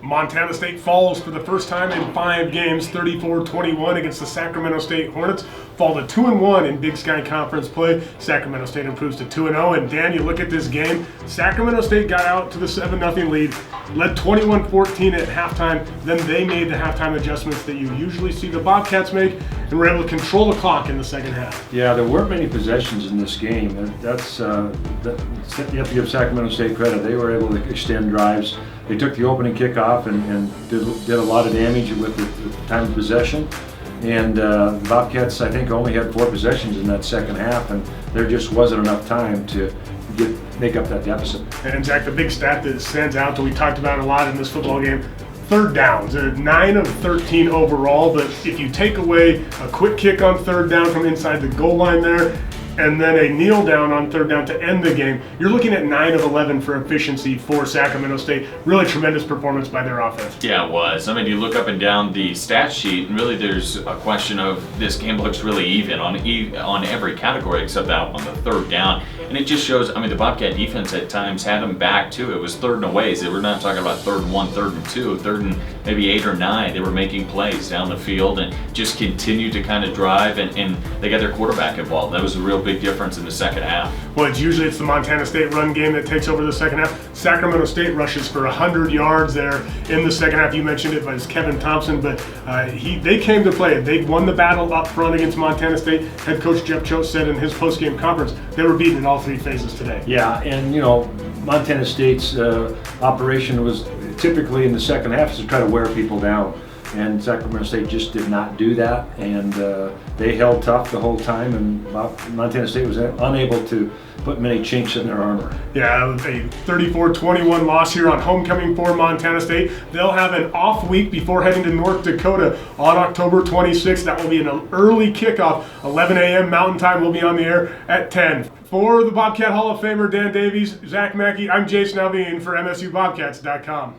Montana State falls for the first time in 5 games, 34-21 against the Sacramento State Hornets. Fall to 2-1 in Big Sky Conference play. Sacramento State improves to 2-0. And Dan, you look at this game, Sacramento State got out to the 7-0 lead, led 21-14 at halftime. Then they made the halftime adjustments that you usually see the Bobcats make, and were able to control the clock in the second half. Yeah, there weren't many possessions in this game. You have to give Sacramento State credit. They were able to extend drives. They took the opening kickoff and did a lot of damage with the time of possession. And the Bobcats, I think, only had 4 possessions in that second half, and there just wasn't enough time to make up that deficit. And Zach, the big stat that stands out that we talked about a lot in this football game, third downs. 9 of 13 overall, but if you take away a quick kick on third down from inside the goal line there, and then a kneel down on third down to end the game, you're looking at 9 of 11 for efficiency for Sacramento State. Really tremendous performance by their offense. Yeah, it was. I mean, you look up and down the stat sheet, and really there's a question of this game looks really even on every category except that on the third down. And it just shows, I mean, the Bobcat defense at times had them back too. It was third and aways. We're not talking about 3rd and 1, 3rd and 2, 3rd and maybe 8 or 9. They were making plays down the field and just continued to kind of drive, and they got their quarterback involved. That was a real big difference in the second half. Well, it's the Montana State run game that takes over the second half. Sacramento State rushes for 100 yards there in the second half. You mentioned it, but it's Kevin Thompson, but they came to play. They won the battle up front against Montana State. Head coach Jeff Choate said in his postgame conference they were beaten in all 3 phases today. Yeah, and Montana State's operation was typically in the second half to try to wear people down. And Sacramento State just did not do that, and they held tough the whole time, and Montana State was unable to put many chinks in their armor. Yeah, a 34-21 loss here on homecoming for Montana State. They'll have an off week before heading to North Dakota on October 26th. That will be an early kickoff, 11 a.m. Mountain Time. We'll be on the air at 10. For the Bobcat Hall of Famer Dan Davies, Zach Mackey, I'm Jason Alvin for MSUBobcats.com.